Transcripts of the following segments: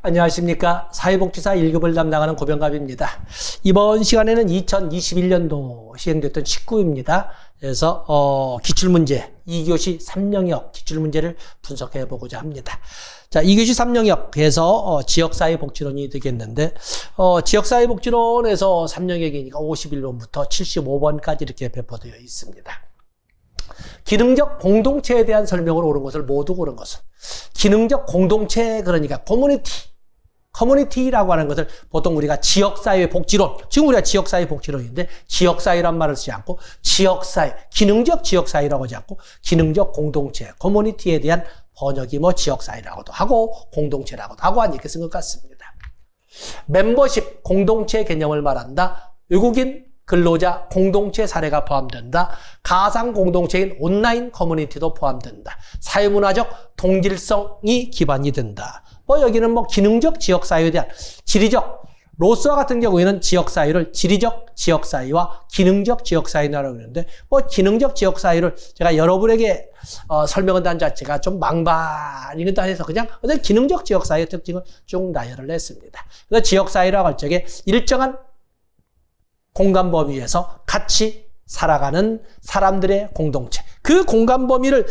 안녕하십니까. 사회복지사 1급을 담당하는 고병갑입니다. 이번 시간에는 2021년도 시행됐던 19입니다. 그래서 기출문제 2교시 3영역 기출문제를 분석해 보고자 합니다. 자, 2교시 3영역에서 지역사회복지론이 되겠는데 지역사회복지론에서 3영역이니까 51번부터 75번까지 이렇게 배포되어 있습니다. 기능적 공동체에 대한 설명으로 옳은 것을 모두 고른 것은 기능적 공동체, 그러니까 커뮤니티라고 하는 것을 보통 우리가 지역사회 복지론, 지금 우리가 지역사회 복지론인데 지역사회란 말을 쓰지 않고 지역사회, 기능적 지역사회라고 하지 않고 기능적 공동체, 커뮤니티에 대한 번역이 지역사회라고도 하고 공동체라고도 하고 한 이렇게 쓴 것 같습니다. 멤버십, 공동체 개념을 말한다. 외국인 근로자 공동체 사례가 포함된다. 가상 공동체인 온라인 커뮤니티도 포함된다. 사회문화적 동질성이 기반이 된다. 여기는 기능적 지역사회에 대한 지리적, 로스와 같은 경우에는 지역사회를 지리적 지역사회와 기능적 지역사회라고 하는데 기능적 지역사회를 제가 여러분에게 설명한다는 자체가 좀 망발이기도 해서 그냥 기능적 지역사회의 특징을 쭉 나열을 했습니다. 그래서 지역사회라고 할 적에 일정한 공간 범위에서 같이 살아가는 사람들의 공동체, 그 공간 범위를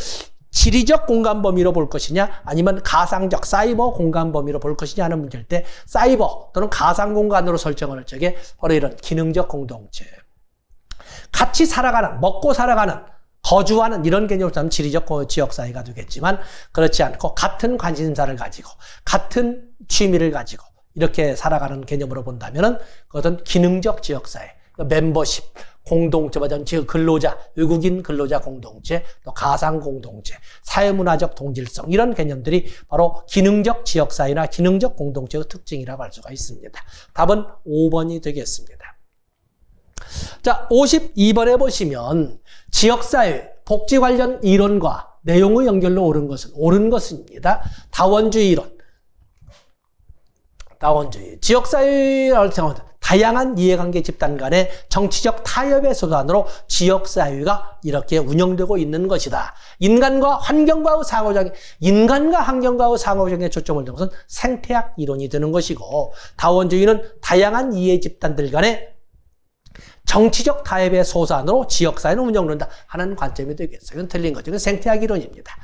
지리적 공간 범위로 볼 것이냐 아니면 가상적 사이버 공간 범위로 볼 것이냐 하는 문제일 때 사이버 또는 가상 공간으로 설정을 할 적에 바로 이런 기능적 공동체, 같이 살아가는, 먹고 살아가는, 거주하는 이런 개념으로 하면 지리적 지역사회가 되겠지만 그렇지 않고 같은 관심사를 가지고 같은 취미를 가지고 이렇게 살아가는 개념으로 본다면은 그것은 기능적 지역사회, 멤버십, 공동체, 근로자, 외국인 근로자 공동체, 또 가상 공동체, 사회문화적 동질성 이런 개념들이 바로 기능적 지역사회나 기능적 공동체의 특징이라고 할 수가 있습니다. 답은 5번이 되겠습니다. 자, 52번에 보시면 지역사회, 복지 관련 이론과 내용의 연결로 옳은 것입니다. 다원주의 이론. 다원주의. 지역사회라고 생각합니다. 다양한 이해관계 집단 간의 정치적 타협의 수단으로 지역사회가 이렇게 운영되고 있는 것이다. 인간과 환경과의 상호작용에 초점을 둔 것은 생태학 이론이 되는 것이고, 다원주의는 다양한 이해 집단들 간의 정치적 타협의 소산으로 지역사회는 운영된다 하는 관점이 되겠어요. 이건 틀린 거죠. 이건 생태학 이론입니다.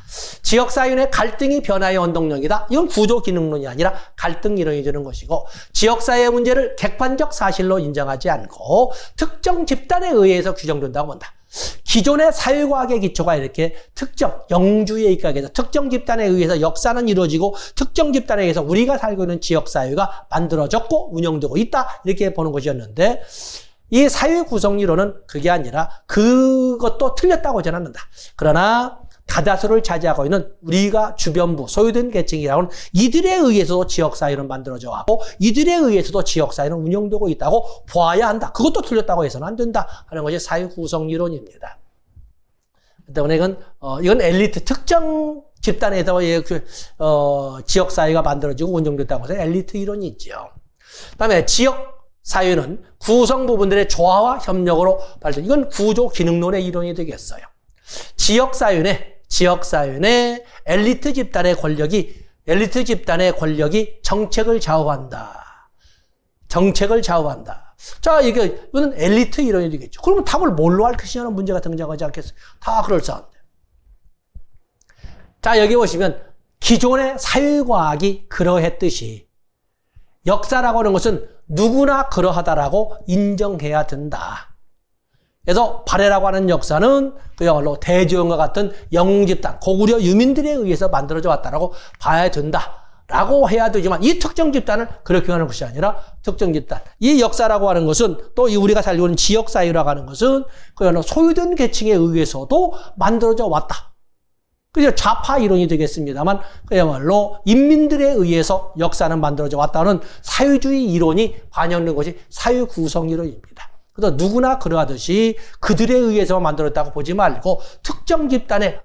지역사회 내 갈등이 변화의 원동력이다. 이건 구조기능론이 아니라 갈등 이론이 되는 것이고, 지역사회의 문제를 객관적 사실로 인정하지 않고 특정 집단에 의해서 규정된다고 본다. 기존의 사회과학의 기초가 이렇게 특정, 영주에 입각해서 특정 집단에 의해서 역사는 이루어지고 특정 집단에 의해서 우리가 살고 있는 지역사회가 만들어졌고 운영되고 있다 이렇게 보는 것이었는데, 이 사회 구성 이론은 그게 아니라 그것도 틀렸다고 저는 않는다. 그러나 다다수를 차지하고 있는 우리가 주변부, 소유된 계층이라고는 이들에 의해서도 지역사회는 만들어져 왔고 이들에 의해서도 지역사회는 운영되고 있다고 보아야 한다. 그것도 틀렸다고 해서는 안 된다 하는 것이 사회 구성 이론입니다. 때문에 이건 엘리트, 특정 집단에서 지역사회가 만들어지고 운영됐다고 해서 엘리트 이론이 있죠. 그 다음에 지역 사회는 구성 부분들의 조화와 협력으로 발전. 이건 구조 기능론의 이론이 되겠어요. 지역사회 내 엘리트 집단의 권력이 정책을 좌우한다. 자, 이거는 엘리트 이론이 되겠죠. 그러면 답을 뭘로 할 것이냐는 문제가 등장하지 않겠어요? 다 그럴싸한데. 자, 여기 보시면 기존의 사회과학이 그러했듯이 역사라고 하는 것은 누구나 그러하다라고 인정해야 된다. 그래서 발해라고 하는 역사는 그야말로 대조영과 같은 영웅집단, 고구려 유민들에 의해서 만들어져 왔다라고 봐야 된다라고 해야 되지만 이 특정 집단을 그렇게 하는 것이 아니라 특정 집단, 이 역사라고 하는 것은 또 우리가 살고 있는 지역사회라고 하는 것은 그야말로 소유된 계층에 의해서도 만들어져 왔다. 그래서 좌파 이론이 되겠습니다만 그야말로 인민들에 의해서 역사는 만들어져 왔다는 사회주의 이론이 반영된 것이 사회 구성 이론입니다. 그래서 누구나 그러하듯이 그들에 의해서 만들었다고 보지 말고 특정 집단에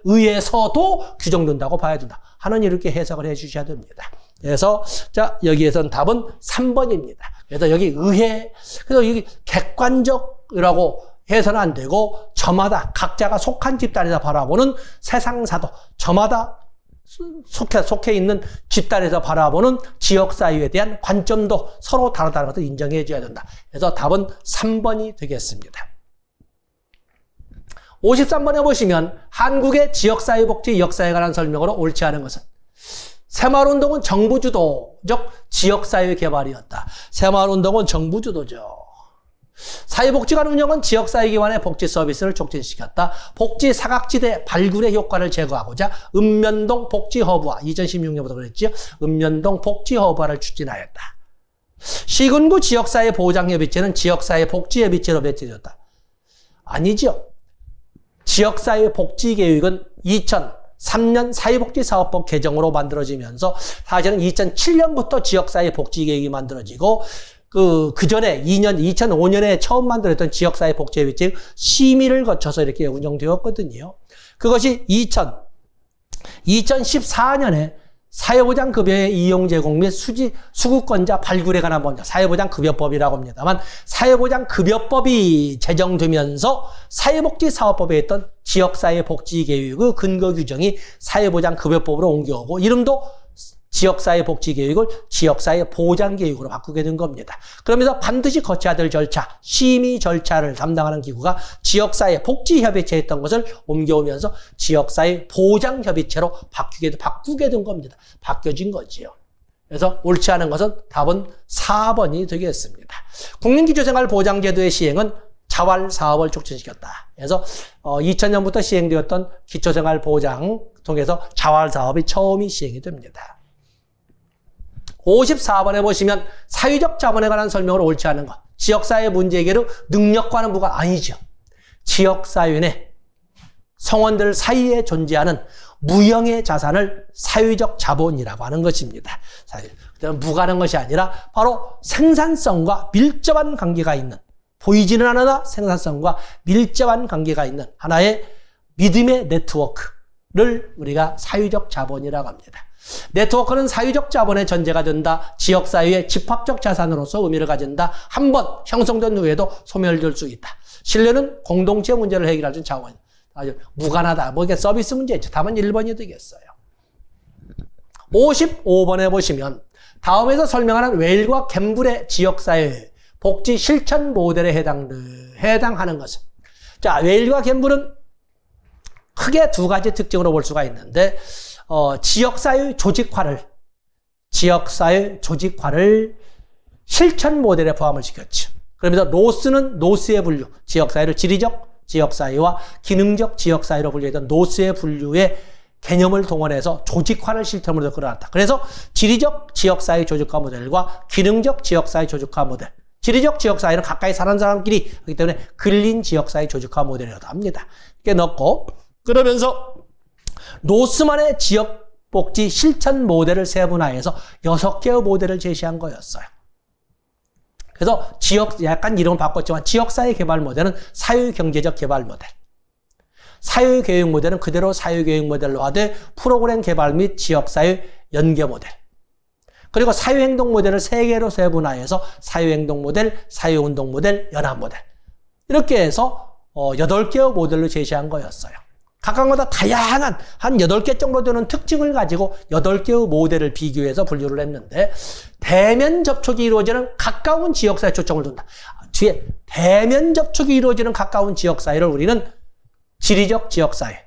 의해서도 규정된다고 봐야 된다 하는 이렇게 해석을 해 주셔야 됩니다. 그래서 자, 여기에선 답은 3번입니다. 그래서 여기 그래서 여기 객관적이라고 해서는 안 되고 저마다 각자가 속한 집단에서 바라보는 세상사도 저마다 속해 있는 집단에서 바라보는 지역사회에 대한 관점도 서로 다르다는 것을 인정해 줘야 된다. 그래서 답은 3번이 되겠습니다. 53번에 보시면 한국의 지역사회복지 역사에 관한 설명으로 옳지 않은 것은 새마을운동은 정부주도적 지역사회 개발이었다. 새마을운동은 정부주도죠. 사회복지관 운영은 지역사회기관의 복지 서비스를 촉진시켰다. 복지 사각지대 발굴의 효과를 제거하고자 읍면동 복지허브와 2016년부터 그랬죠. 읍면동 복지허브화를 추진하였다. 시군구 지역사회 보장협의체는 지역사회 복지협의체로 배치되었다. 아니죠. 지역사회 복지계획은 2003년 사회복지사업법 개정으로 만들어지면서 사실은 2007년부터 지역사회 복지계획이 만들어지고 그 전에 2005년에 처음 만들었던 지역사회 복지협의체 심의를 거쳐서 이렇게 운영되었거든요. 그것이 2014년에 사회보장급여의 이용 제공 및 수급권자 발굴에 관한 법률, 사회보장급여법이라고 합니다만 사회보장급여법이 제정되면서 사회복지사업법에 있던 지역사회복지계획의 근거 규정이 사회보장급여법으로 옮겨오고 이름도 지역사회복지계획을 지역사회보장계획으로 바꾸게 된 겁니다. 그러면서 반드시 거쳐야 될 절차, 심의 절차를 담당하는 기구가 지역사회복지협의체였던 것을 옮겨오면서 지역사회보장협의체로 바꾸게 된 겁니다. 바뀌어진 거지요. 그래서 옳지 않은 것은 답은 4번이 되겠습니다. 국민기초생활보장제도의 시행은 자활사업을 촉진시켰다. 그래서 2000년부터 시행되었던 기초생활보장 통해서 자활사업이 처음이 시행이 됩니다. 54번에 보시면 사회적 자본에 관한 설명을 옳지 않은 것. 지역사회 문제 해결의 능력과는 무관 아니죠. 지역사회 내 성원들 사이에 존재하는 무형의 자산을 사회적 자본이라고 하는 것입니다. 무관한 것이 아니라 바로 생산성과 밀접한 관계가 있는, 보이지는 않으나 생산성과 밀접한 관계가 있는 하나의 믿음의 네트워크를 우리가 사회적 자본이라고 합니다. 네트워크는 사회적 자본의 전제가 된다. 지역사회의 집합적 자산으로서 의미를 가진다. 한번 형성된 후에도 소멸될 수 있다. 신뢰는 공동체 문제를 해결할 수 있는 자원. 아주 무관하다. 뭐 이게 서비스 문제죠. 답은 1번이 되겠어요. 55번에 보시면 다음에서 설명하는 웨일과 갬블의 지역사회 복지 실천 모델에 해당하는 것은 자, 웨일과 갬블은 크게 두 가지 특징으로 볼 수가 있는데 지역사회 조직화를 실천 모델에 포함을 시켰죠. 그러면서 노스는 노스의 분류, 지역사회를 지리적 지역사회와 기능적 지역사회로 분류했던 노스의 분류의 개념을 동원해서 조직화를 실천으로 끌어놨다. 그래서 지리적 지역사회 조직화 모델과 기능적 지역사회 조직화 모델. 지리적 지역사회는 가까이 사는 사람끼리 그렇기 때문에 근린 지역사회 조직화 모델이라고 합니다. 이렇게 넣고 그러면서 노스만의 지역복지 실천 모델을 세분화해서 6개의 모델을 제시한 거였어요. 그래서 약간 이름을 바꿨지만 지역사회 개발 모델은 사회경제적 개발 모델. 사회교육 모델은 그대로 사회교육 모델로 하되 프로그램 개발 및 지역사회 연계 모델. 그리고 사회행동 모델을 3개로 세분화해서 사회행동 모델, 사회운동 모델, 연합 모델. 이렇게 해서 8개의 모델로 제시한 거였어요. 각각마다 다양한 한 8개 정도 되는 특징을 가지고 8개의 모델을 비교해서 분류를 했는데 대면 접촉이 이루어지는 가까운 지역사회 초점을 둔다. 뒤에 대면 접촉이 이루어지는 가까운 지역사회를 우리는 지리적 지역사회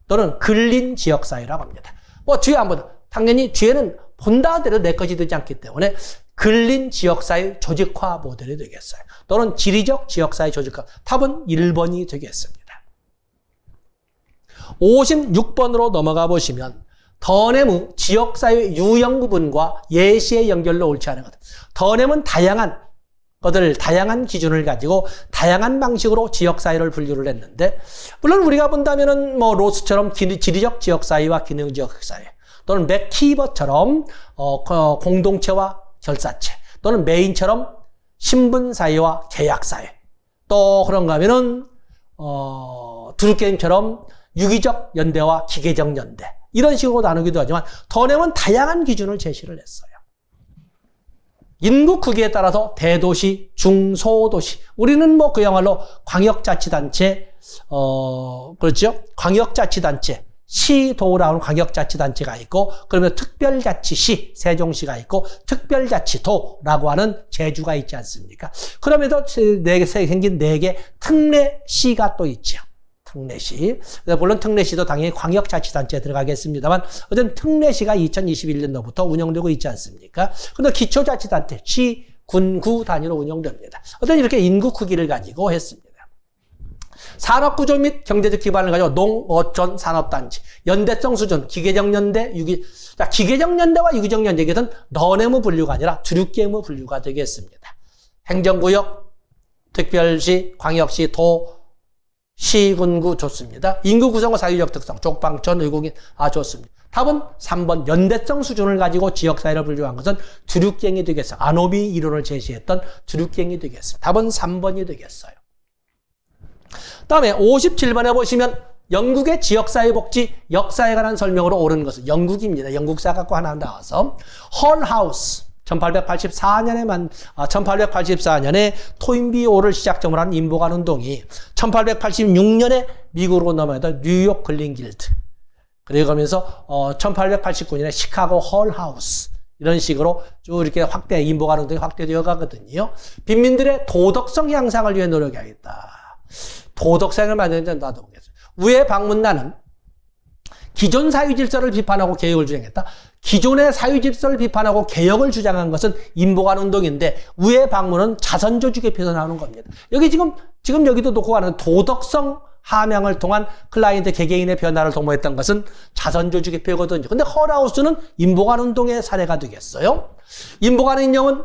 또는 근린 지역사회라고 합니다. 뒤에 한번 당연히 뒤에는 본다 하더라도 내 것이 되지 않기 때문에 근린 지역사회 조직화 모델이 되겠어요. 또는 지리적 지역사회 조직화. 답은 1번이 되겠습니다. 56번으로 넘어가 보시면 더넴의 지역사회 유형 구분과 예시의 연결로 옳지 않은 것. 더넴은 다양한 기준을 가지고 다양한 방식으로 지역사회를 분류를 했는데 물론 우리가 본다면은 로스처럼 지리적 지역사회와 기능적 사회 또는 맥키버처럼 공동체와 결사체 또는 메인처럼 신분사회와 계약사회 또 그런가 하면은 드루게임처럼 유기적 연대와 기계적 연대 이런 식으로 나누기도 하지만 더넴은 다양한 기준을 제시를 했어요. 인구 크기에 따라서 대도시, 중소도시 우리는 그야말로 광역자치단체 그렇죠? 광역자치단체 시도라고 하는 광역자치단체가 있고, 그러면 특별자치시, 세종시가 있고, 특별자치도라고 하는 제주가 있지 않습니까? 그러면서 생긴 4개 특례시가 또 있죠. 특례시. 물론 특례시도 당연히 광역자치단체에 들어가겠습니다만, 어쨌든 특례시가 2021년도부터 운영되고 있지 않습니까? 그런데 기초자치단체, 시, 군, 구 단위로 운영됩니다. 어떤 이렇게 인구 크기를 가지고 했습니다. 산업구조 및 경제적 기반을 가지고 농, 어촌, 산업단지, 연대성 수준, 기계적 연대, 기계적 연대와 유기적 연대, 이것은 넌의무 분류가 아니라 주류계무 분류가 되겠습니다. 행정구역, 특별시, 광역시, 도, 시, 군, 구 좋습니다. 인구 구성과 사회적 특성, 족방촌, 외국인, 좋습니다. 답은 3번 연대성 수준을 가지고 지역사회를 분류한 것은 주류계행이 되겠어요. 아노비 이론을 제시했던 주류계행이 되겠습니다. 답은 3번이 되겠어요. 다음에 57번에 보시면 영국의 지역사회복지 역사에 관한 설명으로 옳은 것은 영국입니다. 영국사 갖고 하나 나와서 헐하우스 1884년에 토인비오를 시작점으로 한 인보관 운동이 1886년에 미국으로 넘어가다 뉴욕 글린길드 그리고 가면서 1889년에 시카고 헐하우스 이런 식으로 쭉 이렇게 인보관 운동이 확대되어 가거든요. 빈민들의 도덕성 향상을 위해 노력해야겠다. 도덕성을 만드는 데 놔두겠습니다. 위에 방문란은 기존 사유질서를 비판하고 개혁을 주장했다. 기존의 사유질서를 비판하고 개혁을 주장한 것은 인보관 운동인데 위에 방문은 자선조직에 펴서 나오는 겁니다. 여기 지금 여기도 놓고 가는 도덕성 함양을 통한 클라이언트 개개인의 변화를 도모했던 것은 자선조직의 표거든요. 근데 헐하우스는 인보관 운동의 사례가 되겠어요. 인보관 인형은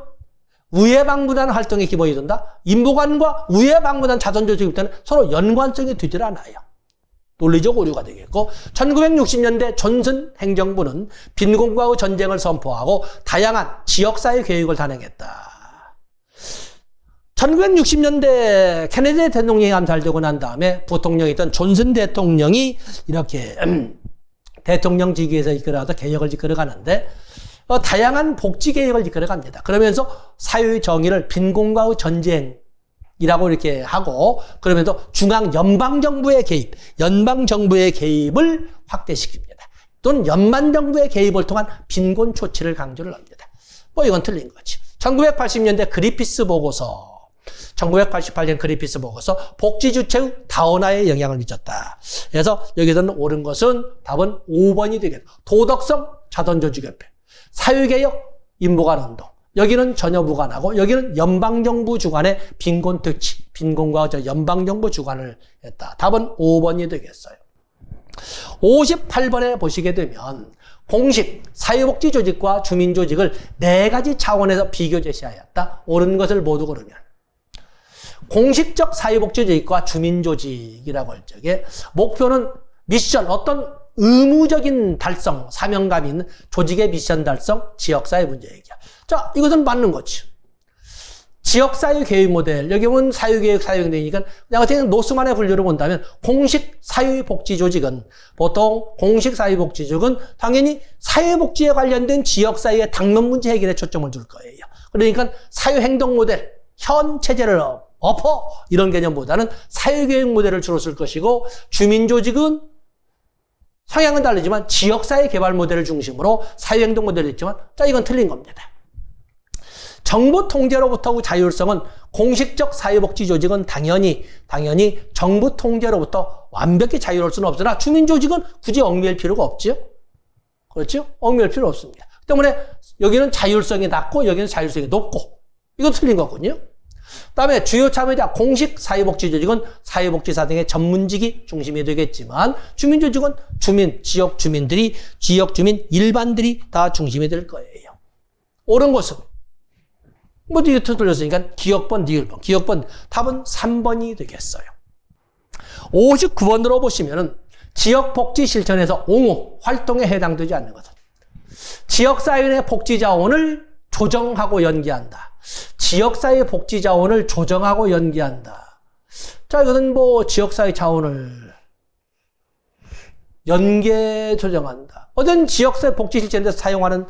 우회 방문한 활동에 기본이 된다. 인보관과 우회 방문한 자선조직일 때는 서로 연관성이 되질 않아요. 논리적 오류가 되겠고 1960년대 존슨 행정부는 빈곤과의 전쟁을 선포하고 다양한 지역사회 계획을 단행했다. 1960년대 케네디 대통령이 암살되고 난 다음에 부통령이었던 존슨 대통령이 이렇게 대통령 직위에서 이끌어가서 개혁을 이끌어가는데 다양한 복지 계획을 이끌어갑니다. 그러면서 사회의 정의를 빈곤과의 전쟁이라고 이렇게 하고 그러면서 연방정부의 개입을 확대시킵니다. 또는 연방정부의 개입을 통한 빈곤 조치를 강조를 합니다. 이건 틀린 거지. 1980년대 그리피스 보고서 1988년 그리피스 보고서 복지 주체의 다원화에 영향을 미쳤다. 그래서 여기서는 옳은 것은 답은 5번이 되겠다. 도덕성 자선조직협회. 사회개혁, 인보관 운동. 여기는 전혀 무관하고 여기는 연방정부 주관의 빈곤 특치, 빈곤과 연방정부 주관을 했다. 답은 5번이 되겠어요. 58번에 보시게 되면 공식, 사회복지조직과 주민조직을 4가지 차원에서 비교 제시하였다. 옳은 것을 모두 고르면 공식적 사회복지조직과 주민조직이라고 할 적에 목표는 미션, 어떤 의무적인 달성, 사명감이 있는 조직의 미션 달성, 지역사회 문제 얘기야. 자, 이것은 맞는 거지. 지역사회 교육 모델, 여기 보면 사회교육, 사회경제니까 내가 그냥 노스만의 분류를 본다면 공식 사회복지조직은 보통 공식 사회복지조직은 당연히 사회복지에 관련된 지역사회의 당면 문제 해결에 초점을 둘 거예요. 그러니까 사회행동 모델, 현 체제를 엎어 이런 개념보다는 사회교육 모델을 주로 쓸 것이고 주민조직은 성향은 다르지만 지역사회 개발 모델을 중심으로 사회행동 모델이 있지만 자 이건 틀린 겁니다. 정부 통제로부터 자율성은 공식적 사회복지조직은 당연히 정부 통제로부터 완벽히 자유로울 수는 없으나 주민조직은 굳이 얽매일 필요가 없죠. 그렇죠? 얽매일 필요 없습니다. 때문에 여기는 자율성이 낮고 여기는 자율성이 높고 이건 틀린 거군요. 그다음에 주요 참여자 공식 사회복지조직은 사회복지사 등의 전문직이 중심이 되겠지만 주민조직은 지역 주민들이 지역 주민 일반들이 다 중심이 될 거예요. 옳은 것은 이게 틀렸으니까 기억번, 니을번. 기억번 답은 3번이 되겠어요. 59번으로 보시면은 지역복지 실천에서 옹호 활동에 해당되지 않는 것은 지역사회의 복지자원을 조정하고 연계한다. 지역사회 복지자원을 조정하고 연계한다. 자, 이것은 지역사회 자원을 연계 조정한다. 어떤 지역사회 복지 실천에서 사용하는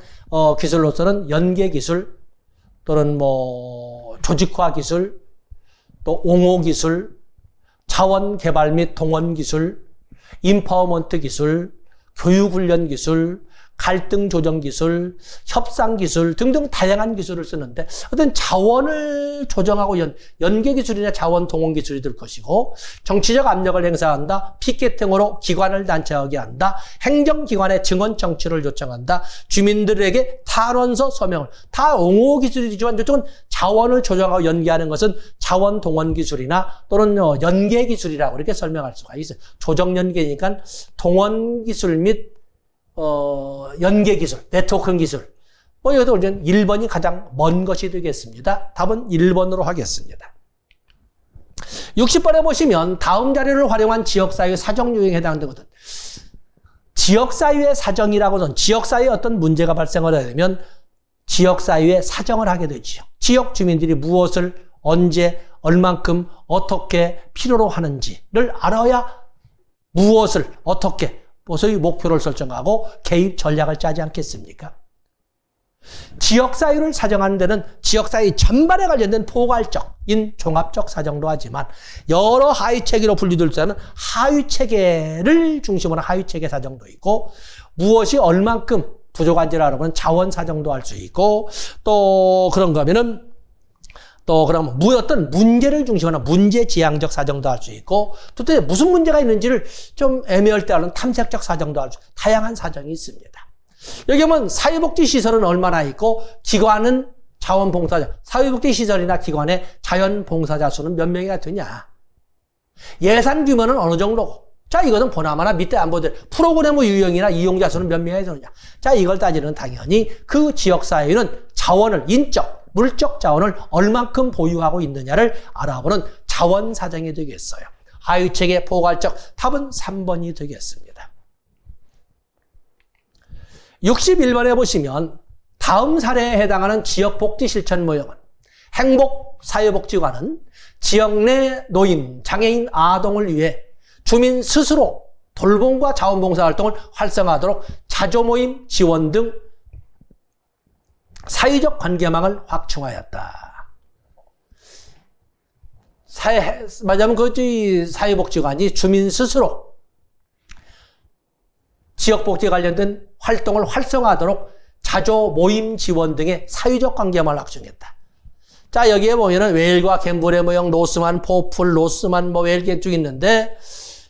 기술로서는 연계 기술 또는 조직화 기술, 또 옹호 기술, 자원 개발 및 동원 기술, 인파워먼트 기술, 교육훈련 기술, 갈등 조정 기술, 협상 기술 등등 다양한 기술을 쓰는데 어떤 자원을 조정하고 연계 기술이나 자원 동원 기술이 될 것이고 정치적 압력을 행사한다. 피켓팅으로 기관을 단체하게 한다. 행정기관의 증언 청취를 요청한다. 주민들에게 탄원서 서명을 다 옹호 기술이지만 이쪽은 자원을 조정하고 연계하는 것은 자원 동원 기술이나 또는 연계 기술이라고 이렇게 설명할 수가 있어요. 조정 연계니까 동원 기술 및 연계 기술, 네트워크 기술. 이것도 이제 1번이 가장 먼 것이 되겠습니다. 답은 1번으로 하겠습니다. 60번에 보시면 다음 자료를 활용한 지역사회 사정 유형에 해당되거든. 지역사회의 사정이라고는 지역사회에 어떤 문제가 발생을 하게 되면 지역사회에 사정을 하게 되지요. 지역 주민들이 무엇을 언제, 얼만큼, 어떻게 필요로 하는지를 알아야 무엇을, 어떻게 소위 목표를 설정하고 개입 전략을 짜지 않겠습니까? 지역사회를 사정하는 데는 지역사회 전반에 관련된 포괄적인 종합적 사정도 하지만 여러 하위체계로 분리될 때는 하위체계를 중심으로 하위체계 사정도 있고 무엇이 얼만큼 부족한지를 알아보는 자원 사정도 할 수 있고 또 그런가 하면은 또 그러면 어떤 문제를 중심으로 하는 문제지향적 사정도 할 수 있고 또 무슨 문제가 있는지를 좀 애매할 때 하는 탐색적 사정도 할 수 있고 다양한 사정이 있습니다. 여기 보면 사회복지시설은 얼마나 있고 기관은 자원봉사자, 사회복지시설이나 기관의 자연봉사자 수는 몇 명이나 되냐. 예산 규모는 어느 정도고 자 이것은 보나마나 밑에 안 보들 프로그램의 유형이나 이용자 수는 몇 명이나 되느냐. 자 이걸 따지는 당연히 그 지역사회는 자원을 인적 물적 자원을 얼만큼 보유하고 있느냐를 알아보는 자원 사정이 되겠어요. 하위체계 포괄적 답은 3번이 되겠습니다. 61번에 보시면 다음 사례에 해당하는 지역복지 실천 모형은 행복사회복지관은 지역 내 노인, 장애인, 아동을 위해 주민 스스로 돌봄과 자원봉사 활동을 활성화하도록 자조모임 지원 등 사회적 관계망을 확충하였다. 말하자면 그 사회복지관이 주민 스스로 지역복지에 관련된 활동을 활성화하도록 자조 모임 지원 등의 사회적 관계망을 확충했다. 자 여기에 보면은 웨일과 갬블의 모형, 노스만, 포플, 로스만, 웨일 쭉 있는데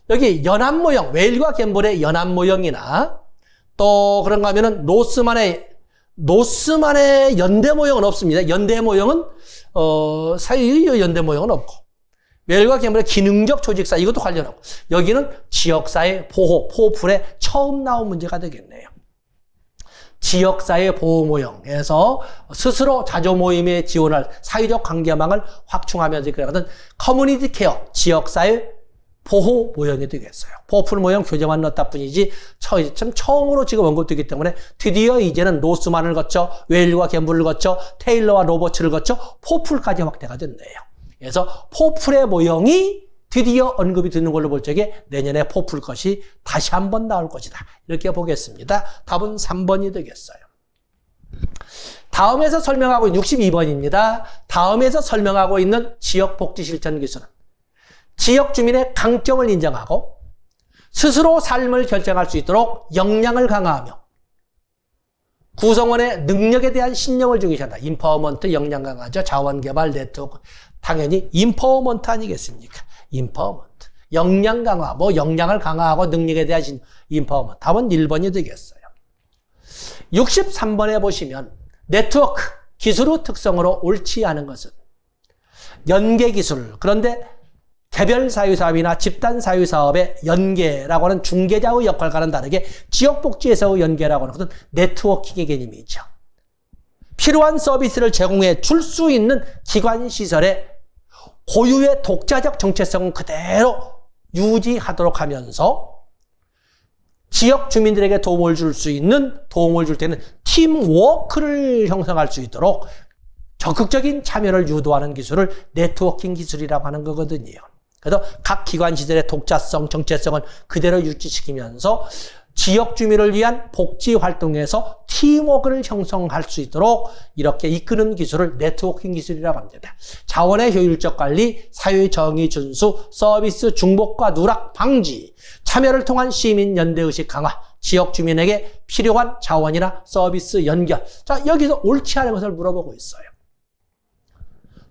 여기 연합 모형, 웨일과 갬블의 연합 모형이나 또 그런가 하면은 노스만의 연대 모형은 없습니다. 연대 모형은 사회의 연대 모형은 없고 웰과 갬블의 기능적 조직사 이것도 관련하고 여기는 지역사회 보호, 포풀에 처음 나온 문제가 되겠네요. 지역사회 보호 모형에서 스스로 자조 모임에 지원할 사회적 관계망을 확충하면서 그러거든 커뮤니티 케어, 지역사회 보호 모형이 되겠어요. 포풀 모형 교재만 넣었다 뿐이지 참 처음으로 지금 언급되기 때문에 드디어 이제는 노스만을 거쳐 웨일과 갬블을 거쳐 테일러와 로버츠를 거쳐 포풀까지 확대가 됐네요. 그래서 포풀의 모형이 드디어 언급이 되는 걸로 볼 적에 내년에 포풀 것이 다시 한번 나올 것이다. 이렇게 보겠습니다. 답은 3번이 되겠어요. 다음에서 설명하고 있는 62번입니다. 다음에서 설명하고 있는 지역복지 실천 기술은 지역 주민의 강점을 인정하고 스스로 삶을 결정할 수 있도록 역량을 강화하며 구성원의 능력에 대한 신념을 중시한다. 인파워먼트 역량 강화죠. 자원개발 네트워크 당연히 인파워먼트 아니겠습니까? 인파워먼트 역량 강화 역량을 강화하고 능력에 대한 인파워먼트 답은 1번이 되겠어요. 63번에 보시면 네트워크 기술의 특성으로 옳지 않은 것은 연계기술 그런데 개별 사회사업이나 집단 사회사업의 연계라고 하는 중개자의 역할과는 다르게 지역복지에서의 연계라고 하는 것은 네트워킹의 개념이죠. 필요한 서비스를 제공해 줄 수 있는 기관시설의 고유의 독자적 정체성은 그대로 유지하도록 하면서 지역 주민들에게 도움을 줄 때는 팀워크를 형성할 수 있도록 적극적인 참여를 유도하는 기술을 네트워킹 기술이라고 하는 거거든요. 그래서 각 기관 시설의 독자성, 정체성을 그대로 유지시키면서 지역 주민을 위한 복지 활동에서 팀워크를 형성할 수 있도록 이렇게 이끄는 기술을 네트워킹 기술이라고 합니다. 자원의 효율적 관리, 사회 정의 준수, 서비스 중복과 누락 방지, 참여를 통한 시민 연대의식 강화, 지역 주민에게 필요한 자원이나 서비스 연결. 자, 여기서 옳지 않은 것을 물어보고 있어요.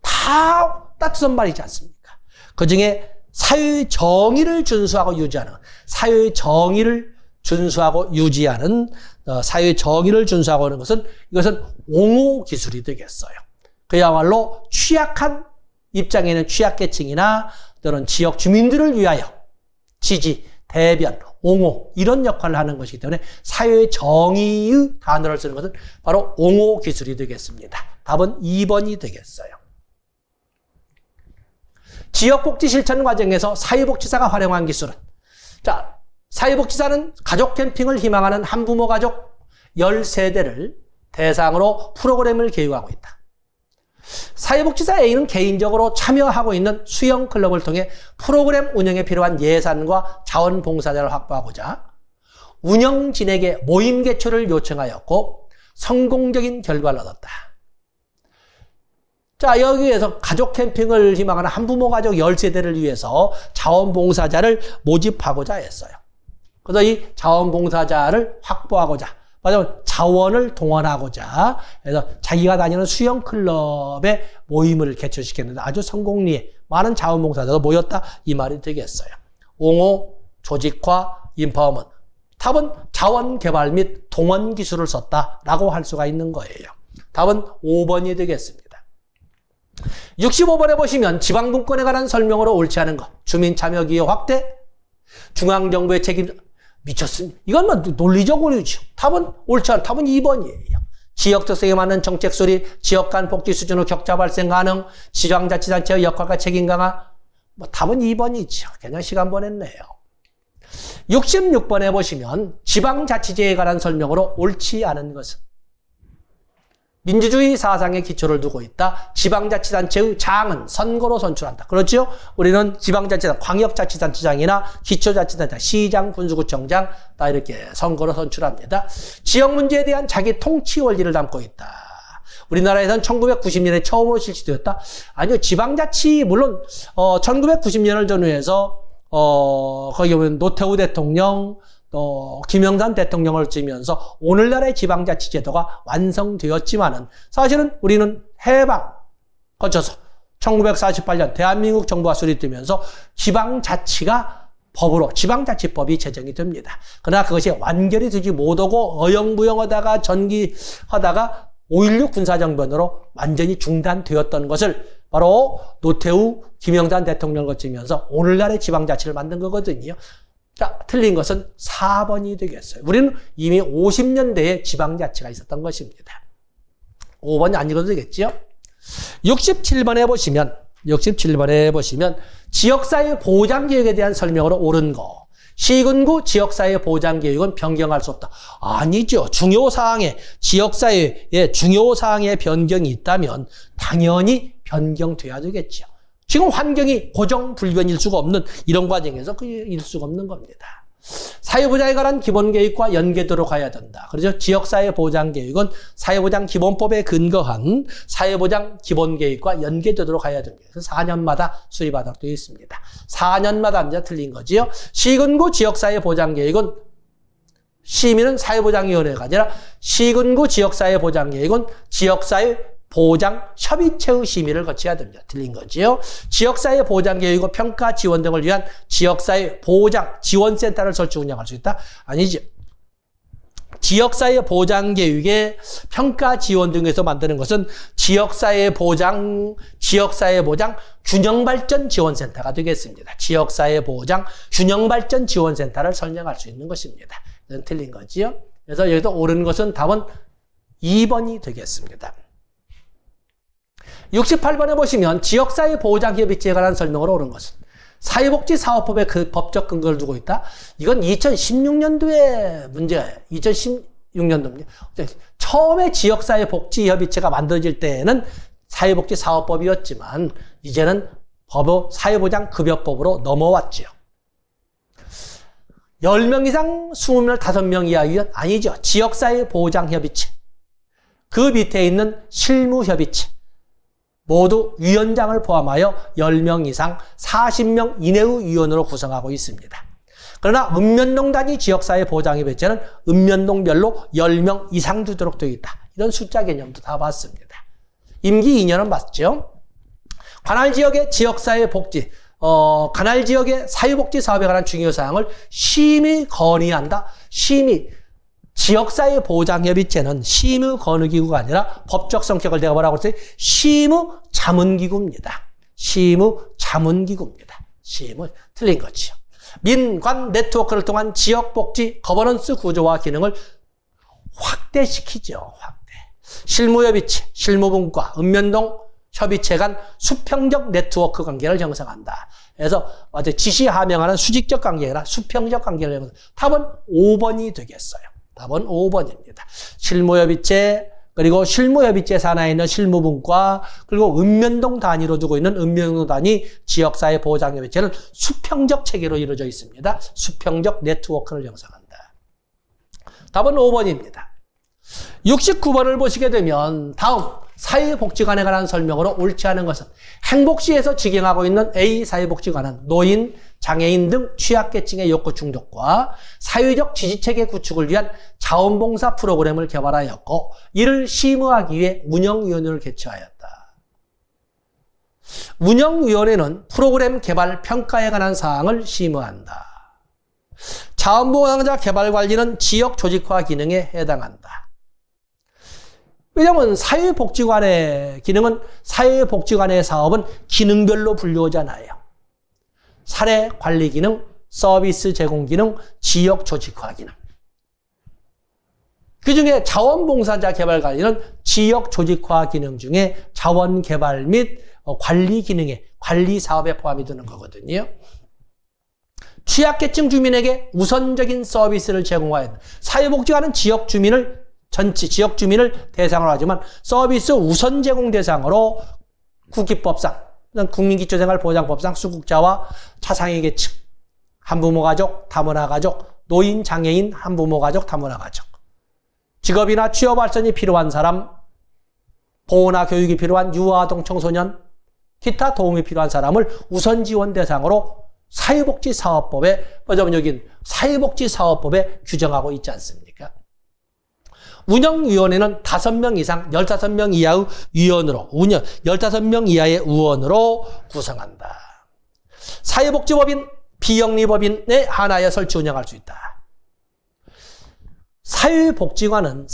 다 따뜻한 말이지 않습니까? 그 중에 사회의 정의를 준수하고 유지하는, 사회의 정의를 준수하고 유지하는, 사회의 정의를 준수하고 하는 것은 이것은 옹호 기술이 되겠어요. 그야말로 취약한 입장에 있는 취약계층이나 또는 지역 주민들을 위하여 지지, 대변, 옹호 이런 역할을 하는 것이기 때문에 사회의 정의의 단어를 쓰는 것은 바로 옹호 기술이 되겠습니다. 답은 2번이 되겠어요. 지역복지 실천 과정에서 사회복지사가 활용한 기술은, 자, 사회복지사는 가족 캠핑을 희망하는 한부모 가족 13대를 대상으로 프로그램을 계획하고 있다. 사회복지사 A는 개인적으로 참여하고 있는 수영클럽을 통해 프로그램 운영에 필요한 예산과 자원봉사자를 확보하고자 운영진에게 모임 개최를 요청하였고 성공적인 결과를 얻었다. 자, 여기에서 가족 캠핑을 희망하는 한부모 가족 13대를 위해서 자원봉사자를 모집하고자 했어요. 그래서 이 자원봉사자를 확보하고자, 맞아요. 자원을 동원하고자 해서 자기가 다니는 수영클럽에 모임을 개최시켰는데 아주 성공리에 많은 자원봉사자가 모였다, 이 말이 되겠어요. 옹호, 조직화, 인파워먼트. 답은 자원개발 및 동원 기술을 썼다라고 할 수가 있는 거예요. 답은 5번이 되겠습니다. 65번에 보시면 지방분권에 관한 설명으로 옳지 않은 것. 주민참여기회 확대, 중앙정부의 책임, 미쳤습니다. 이건 논리적으로죠. 답은 옳지 않은, 답은 2번이에요. 지역 특성에 맞는 정책 수립, 지역 간 복지 수준의 격차 발생 가능, 지방자치단체의 역할과 책임 강화, 답은 2번이죠. 그냥 시간 보냈네요. 66번에 보시면 지방자치제에 관한 설명으로 옳지 않은 것은 민주주의 사상에 기초를 두고 있다. 지방자치단체의 장은 선거로 선출한다. 그렇죠? 우리는 지방자치단, 광역자치단체장이나 기초자치단체, 시장, 군수구청장 다 이렇게 선거로 선출합니다. 지역 문제에 대한 자기 통치 원리를 담고 있다. 우리나라에서는 1990년에 처음으로 실시되었다. 아니요, 지방자치 물론 1990년을 전후해서 거기 보면 노태우 대통령, 또 김영삼 대통령을 지면서 오늘날의 지방자치제도가 완성되었지만은 사실은 우리는 해방 거쳐서 1948년 대한민국 정부가 수립되면서 지방자치가 법으로 지방자치법이 제정이 됩니다. 그러나 그것이 완결이 되지 못하고 어영부영하다가 전기하다가 5.16 군사정변으로 완전히 중단되었던 것을 바로 노태우, 김영삼 대통령을 거치면서 오늘날의 지방자치를 만든 거거든요. 자, 틀린 것은 4번이 되겠어요. 우리는 이미 50년대에 지방자치가 있었던 것입니다. 5번이 안 읽어도 되겠죠? 67번에 보시면 지역사회 보장계획에 대한 설명으로 옳은 거. 시군구 지역사회 보장계획은 변경할 수 없다. 아니죠. 중요사항에, 지역사회에 중요사항에 변경이 있다면 당연히 변경돼야 되겠죠. 지금 환경이 고정 불변일 수가 없는 이런 과정에서 일 수가 없는 겁니다. 사회보장에 관한 기본계획과 연계도로 가야 된다. 그렇죠? 지역사회보장계획은 사회보장기본법에 근거한 사회보장 기본계획과 연계도로 가야 됩니다. 그래서 4년마다 수립하도록 되어 있습니다. 4년마다 이제 틀린 거지요. 시군구 지역사회보장계획은 시민은 사회보장위원회가 아니라 시군구 지역사회보장계획은 지역사회 보장 협의체의 심의를 거쳐야 됩니다. 틀린 거지요. 지역사회 보장 교육과 평가 지원 등을 위한 지역사회 보장 지원센터를 설치 운영할 수 있다? 아니죠. 지역사회 보장 교육의 평가 지원 등에서 만드는 것은 지역사회 보장 균형발전 지원센터가 되겠습니다. 지역사회 보장 균형발전 지원센터를 설정할 수 있는 것입니다. 이건 틀린 거지요. 그래서 여기서 옳은 것은 답은 2번이 되겠습니다. 68번에 보시면 지역사회 보장협의체에 관한 설명으로 옳은 것은 사회복지사업법에 그 법적 근거를 두고 있다. 이건 2016년도의 문제예요. 2016년도. 처음에 지역사회 복지협의체가 만들어질 때에는 사회복지사업법이었지만 이제는 사회보장급여법으로 넘어왔죠. 10명 이상 20명 5명 이하이면 아니죠. 지역사회 보장협의체. 그 밑에 있는 실무협의체. 모두 위원장을 포함하여 10명 이상 40명 이내의 위원으로 구성하고 있습니다. 그러나 읍면동 단위 지역사회 보장협의체는 읍면동별로 10명 이상 두도록 되어 있다. 이런 숫자 개념도 다 봤습니다. 임기 2년은 봤죠. 관할 지역의 지역사회 복지, 관할 지역의 사회복지 사업에 관한 중요 사항을 심의 건의한다. 심의. 지역사회 보장협의체는 심의 건의기구가 아니라 법적 성격을 내가 뭐라고 했어요? 심의 자문기구입니다. 심의 자문기구입니다. 심의. 틀린 거지요. 민관 네트워크를 통한 지역복지 거버넌스 구조와 기능을 확대시키죠. 확대. 실무협의체, 실무분과, 읍면동 협의체 간 수평적 네트워크 관계를 형성한다. 그래서 지시하명하는 수직적 관계가 아니라 수평적 관계를 형성한다. 답은 5번이 되겠어요. 답은 5번입니다. 실무협의체, 그리고 실무협의체 산하에 있는 실무분과, 그리고 읍면동 단위로 두고 있는 읍면동 단위 지역사회 보장협의체는 수평적 체계로 이루어져 있습니다. 수평적 네트워크를 형성한다. 답은 5번입니다. 69번을 보시게 되면 다음 사회복지관에 관한 설명으로 옳지 않은 것은 행복시에서 직행하고 있는 A 사회복지관은 노인, 장애인 등 취약계층의 욕구 충족과 사회적 지지체계 구축을 위한 자원봉사 프로그램을 개발하였고 이를 심의하기 위해 운영위원회를 개최하였다. 운영위원회는 프로그램 개발 평가에 관한 사항을 심의한다. 자원봉사 개발 관리는 지역 조직화 기능에 해당한다. 왜냐하면 사회복지관의 기능은, 사회복지관의 사업은 기능별로 분류하잖아요. 사례 관리 기능, 서비스 제공 기능, 지역 조직화 기능. 그중에 자원봉사자 개발 관리는 지역 조직화 기능 중에 자원 개발 및 관리 기능에, 관리 사업에 포함이 되는 거거든요. 취약계층 주민에게 우선적인 서비스를 제공하여 사회복지관은 지역 주민을 대상으로 하지만 서비스 우선 제공 대상으로 국기법상, 국민기초생활보장법상 수국자와 차상위 계층, 한부모 가족, 다문화 가족, 노인, 장애인, 한부모 가족, 다문화 가족, 직업이나 취업 발전이 필요한 사람, 보호나 교육이 필요한 유아아동 청소년, 기타 도움이 필요한 사람을 우선 지원 대상으로 사회복지사업법에 규정하고 있지 않습니까? 운영위원회는 5명 이상 15명 이하의 위원으로 15명 이하의 의원으로 구성한다. 사회복지법인, 비영리법인에 한하여 설치 운영할 수 있다. 사회복지관은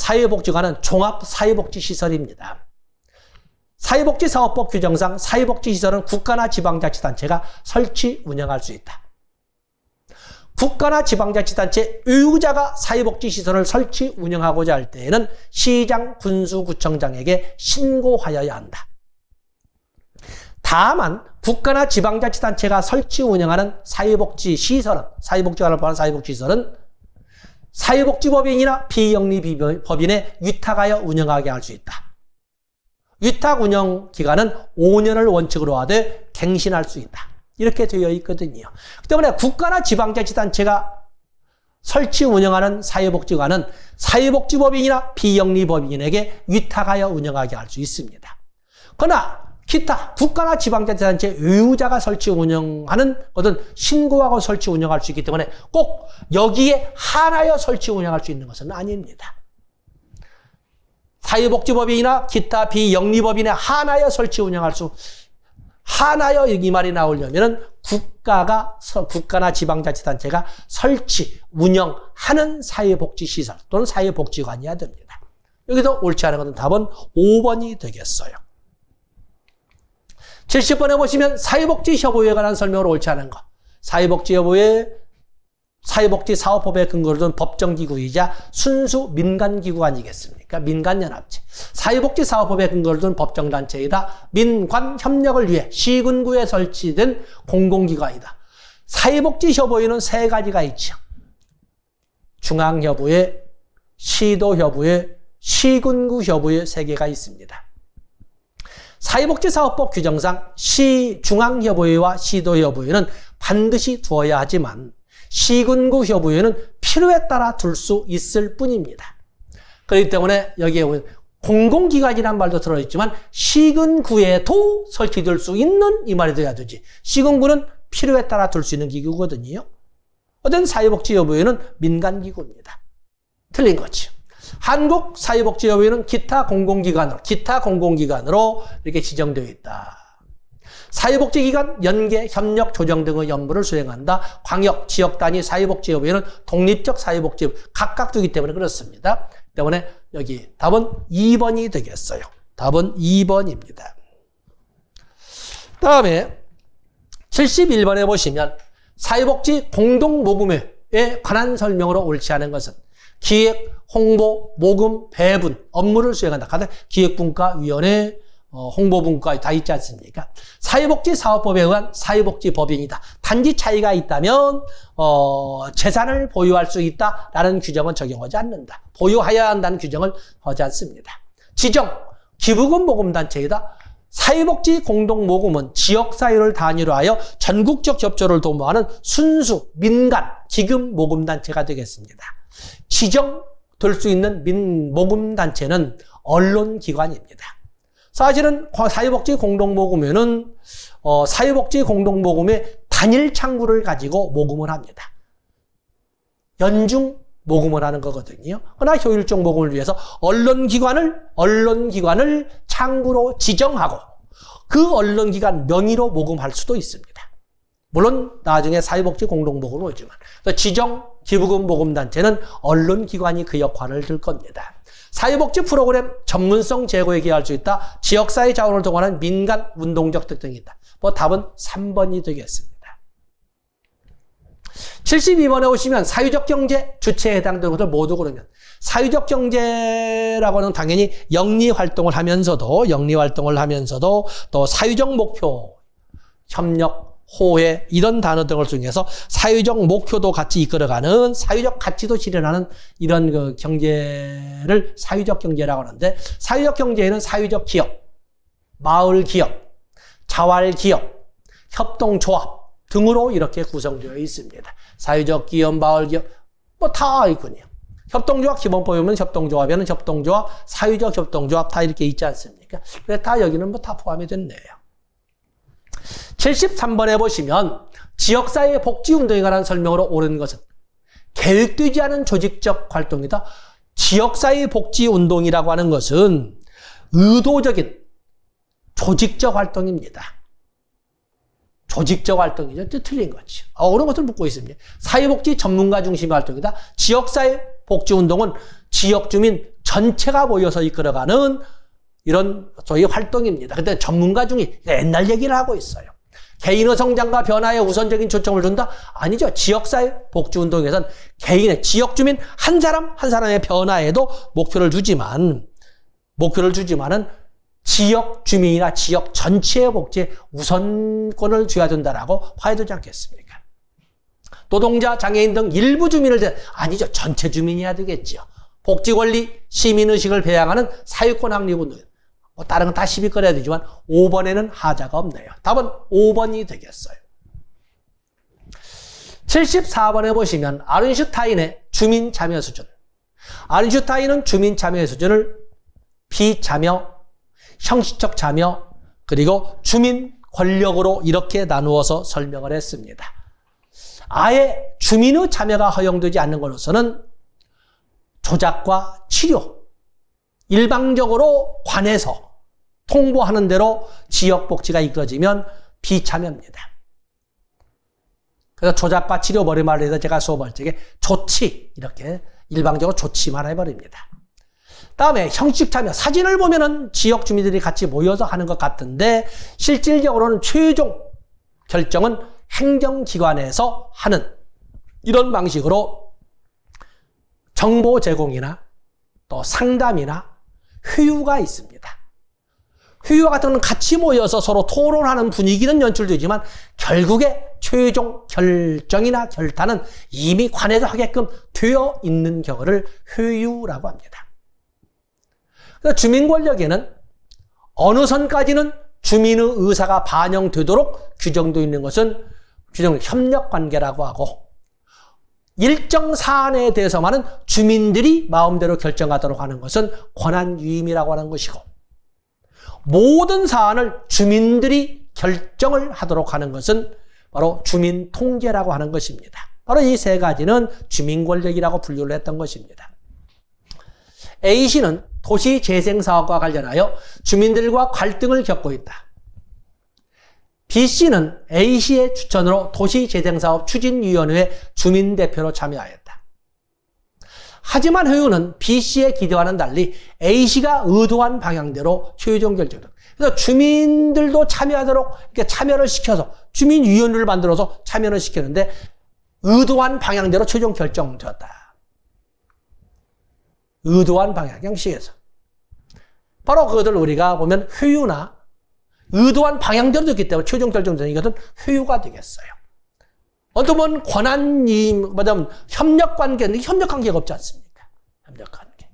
종합사회복지시설입니다. 사회복지사업법 규정상 사회복지시설은 국가나 지방자치단체가 설치 운영할 수 있다. 국가나 지방자치단체 의무자가 사회복지시설을 설치 운영하고자 할 때에는 시장, 군수, 구청장에게 신고하여야 한다. 다만 국가나 지방자치단체가 설치 운영하는 사회복지관을 포함한 사회복지시설은 사회복지법인이나 비영리법인에 위탁하여 운영하게 할 수 있다. 위탁 운영 기간은 5년을 원칙으로 하되 갱신할 수 있다. 이렇게 되어 있거든요. 그 때문에 국가나 지방자치단체가 설치 운영하는 사회복지관은 사회복지법인이나 비영리법인에게 위탁하여 운영하게 할 수 있습니다. 그러나 기타 국가나 지방자치단체 의무자가 설치 운영하는 것은 신고하고 설치 운영할 수 있기 때문에 꼭 여기에 한하여 설치 운영할 수 있는 것은 아닙니다. 사회복지법인이나 기타 비영리법인에 한하여 설치 운영할 수, 한하여 이 말이 나오려면은 국가나 지방자치단체가 설치, 운영하는 사회복지시설 또는 사회복지관이어야 됩니다. 여기서 옳지 않은 것은 답은 5번이 되겠어요. 70번에 보시면 사회복지협의회에 관한 설명으로 옳지 않은 것. 사회복지사업법에 근거로 둔 법정기구이자 순수 민간기구 아니겠습니까? 민간연합체. 사회복지사업법에 근거로 둔 법정단체이다. 민관협력을 위해 시군구에 설치된 공공기관이다. 사회복지협의회는 3가지가 있죠. 중앙협의회, 시도협의회, 시군구협의회 3개가 있습니다. 사회복지사업법 규정상 중앙협의회와 시도협의회는 반드시 두어야 하지만 시군구협의회는 필요에 따라 둘 수 있을 뿐입니다. 그렇기 때문에 여기에 공공기관이라는 말도 들어있지만 시군구에도 설치될 수 있는 이 말이 돼야 되지. 시군구는 필요에 따라 둘 수 있는 기구거든요. 어떤 사회복지여부위원회는 민간기구입니다. 틀린 거죠. 한국사회복지여부위원회는 기타 공공기관으로 이렇게 지정되어 있다. 사회복지기관, 연계, 협력, 조정 등의 업무를 수행한다. 광역, 지역 단위 사회복지여부위원회는 독립적 사회복지여부 각각 두기 때문에 그렇습니다. 때문에 여기 답은 2번이 되겠어요. 답은 2번입니다. 다음에 71번에 보시면 사회복지 공동모금회에 관한 설명으로 옳지 않은 것은 기획, 홍보, 모금, 배분, 업무를 수행한다. 가령 기획분과위원회, 홍보분과 다 있지 않습니까? 사회복지사업법에 의한 사회복지법인이다. 단지 차이가 있다면 재산을 보유할 수 있다라는 규정은 적용하지 않는다. 보유해야 한다는 규정을 하지 않습니다. 지정, 기부금 모금단체이다. 사회복지 공동모금은 지역사회를 단위로 하여 전국적 협조를 도모하는 순수 민간 기금 모금단체가 되겠습니다. 지정될 수 있는 모금단체는 언론기관입니다. 사실은 사회복지 공동모금회는 사회복지 공동모금의 단일 창구를 가지고 모금을 합니다. 연중 모금을 하는 거거든요. 그러나 효율적 모금을 위해서 언론기관을 창구로 지정하고 그 언론기관 명의로 모금할 수도 있습니다. 물론 나중에 사회복지 공동모금을 오지만 지정 기부금 모금단체는 언론기관이 그 역할을 들 겁니다. 사회복지 프로그램 전문성 제고에 기여할 수 있다. 지역사회 자원을 동원하는 민간 운동적 특징이 있다. 답은 3번이 되겠습니다. 72번에 오시면 사회적 경제 주체에 해당되는 것들 모두 그러면 사회적 경제라고는 당연히 영리 활동을 하면서도 또 사회적 목표, 협력, 호혜 이런 단어 등을 통해서 사회적 목표도 같이 이끌어가는 사회적 가치도 실현하는 이런 그 경제를 사회적 경제라고 하는데 사회적 경제에는 사회적 기업, 마을 기업, 자활 기업, 협동조합 등으로 이렇게 구성되어 있습니다. 사회적 기업, 마을 기업 다 있군요. 협동조합 기본법에 보면 협동조합에는 협동조합, 사회적 협동조합 다 이렇게 있지 않습니까? 그래서 다 여기는 다 포함이 됐네요. 73번에 보시면 지역사회 복지운동에 관한 설명으로 옳은 것은 계획되지 않은 조직적 활동이다. 지역사회 복지운동이라고 하는 것은 의도적인 조직적 활동입니다. 조직적 활동이죠. 틀린 거죠. 옳은 것을 묻고 있습니다. 사회복지 전문가 중심의 활동이다. 지역사회 복지운동은 지역주민 전체가 모여서 이끌어가는 이런 소위 활동입니다. 근데 전문가 중에 옛날 얘기를 하고 있어요. 개인의 성장과 변화에 우선적인 초점을 준다? 아니죠. 지역사회 복지운동에서는 개인의 지역주민 한 사람 한 사람의 변화에도 목표를 주지만은 지역 주민이나 지역 전체의 복지에 우선권을 줘야 된다라고 봐야 되지 않겠습니까? 노동자, 장애인 등 일부 주민을 아니죠. 전체 주민이어야 되겠죠. 복지권리, 시민의식을 배양하는 사회권 확립운동. 다른 건 다 시비 걸어야 되지만 5번에는 하자가 없네요. 답은 5번이 되겠어요. 74번에 보시면 아른슈타인의 주민 참여 수준. 아른슈타인은 주민 참여의 수준을 비참여, 형식적 참여, 그리고 주민 권력으로 이렇게 나누어서 설명을 했습니다. 아예 주민의 참여가 허용되지 않는 것으로서는 조작과 치료, 일방적으로 관해서 통보하는 대로 지역복지가 이끌어지면 비참여입니다. 그래서 조작과 치료 머리말을 해서 제가 수업할 적에 조치, 이렇게 일방적으로 조치만 해버립니다. 다음에 형식 참여, 사진을 보면은 지역 주민들이 같이 모여서 하는 것 같은데 실질적으로는 최종 결정은 행정기관에서 하는 이런 방식으로 정보 제공이나 또 상담이나 회유가 있습니다. 회유와 같은 건 같이 모여서 서로 토론하는 분위기는 연출되지만 결국에 최종 결정이나 결단은 이미 관에서 하게끔 되어 있는 경우를 회유라고 합니다. 그래서 주민 권력에는 어느 선까지는 주민의 의사가 반영되도록 규정되어 있는 것은 협력관계라고 하고 일정 사안에 대해서만은 주민들이 마음대로 결정하도록 하는 것은 권한유임이라고 하는 것이고 모든 사안을 주민들이 결정을 하도록 하는 것은 바로 주민통제라고 하는 것입니다. 바로 이 세 가지는 주민권력이라고 분류를 했던 것입니다. A시는 도시재생사업과 관련하여 주민들과 갈등을 겪고 있다. B씨는 A씨의 추천으로 도시재생사업 추진위원회 주민대표로 참여하였다. 하지만 회유는 B씨의 기대와는 달리 A씨가 의도한 방향대로 최종 결정을. 그래서 주민들도 참여하도록 이렇게 참여를 시켜서 주민위원회를 만들어서 참여를 시켰는데 의도한 방향대로 최종 결정되었다. 의도한 방향식에서. 바로 그것을 우리가 보면 회유나 의도한 방향대로 됐기 때문에 최종 결정되는 이것은 회유가 되겠어요. 어떤 분 권한이 뭐냐면 협력관계인데 협력관계가 없지 않습니까? 협력관계.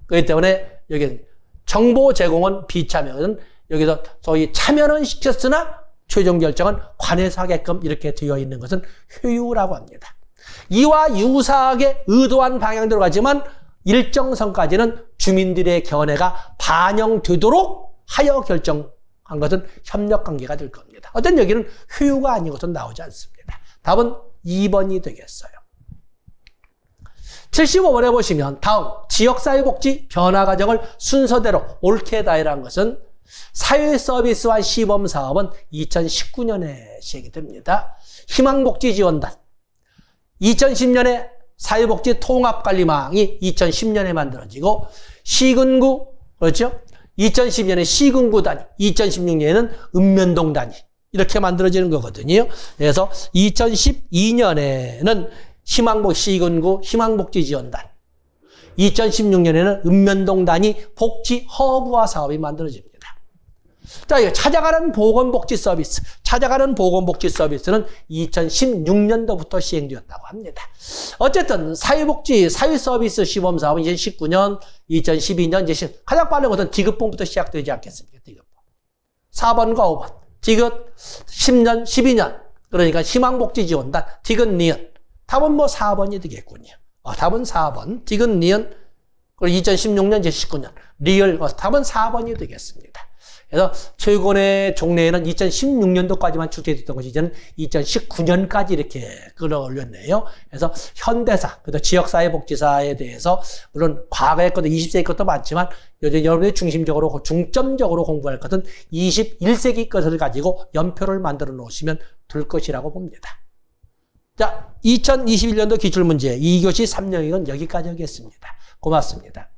그렇기 때문에 여기 정보 제공은 비참여는 여기서 소위 참여는 시켰으나 최종 결정은 관에서 하게끔 이렇게 되어 있는 것은 회유라고 합니다. 이와 유사하게 의도한 방향대로 가지만 일정 선까지는 주민들의 견해가 반영되도록 하여 결정한 것은 협력관계가 될 겁니다. 어떤 여기는 회유가 아닌 것은 나오지 않습니다. 답은 2번이 되겠어요. 75번에 보시면 다음 지역사회복지 변화과정을 순서대로 옳게 다해라는 것은 사회서비스와 시범사업은 2019년에 시행이 됩니다. 희망복지지원단 2010년에 사회복지 통합관리망이 2010년에 만들어지고 시군구 그렇죠? 2010년에 시군구 단위, 2016년에는 읍면동 단위 이렇게 만들어지는 거거든요. 그래서 2012년에는 시군구 희망복지지원단 2016년에는 읍면동 단위 복지 허브화 사업이 만들어집니다. 자, 이거 찾아가는 보건복지 서비스. 찾아가는 보건복지 서비스는 2016년도부터 시행되었다고 합니다. 어쨌든 사회복지, 사회서비스 시범사업은 2019년, 2012년, 이제 가장 빠른 것은 디귿본부터 시작되지 않겠습니까? 디귿본. 4번과 5번. 디귿 10년, 12년. 그러니까 희망복지지원단, 디귿 니은. 답은 뭐 4번이 되겠군요. 답은 4번. 디귿 니은. 그리고 2016년, 2019년. 리을. 답은 4번이 되겠습니다. 그래서 최근의 종래에는 2016년도까지만 출제됐던 것이 이제는 2019년까지 이렇게 끌어올렸네요. 그래서 현대사, 그래서 지역사회복지사에 대해서 물론 과거의 것도 20세기 것도 많지만 요즘 여러분이 중심적으로 중점적으로 공부할 것은 21세기 것을 가지고 연표를 만들어 놓으시면 될 것이라고 봅니다. 자, 2021년도 기출문제 2교시 3영역은 여기까지 하겠습니다. 고맙습니다.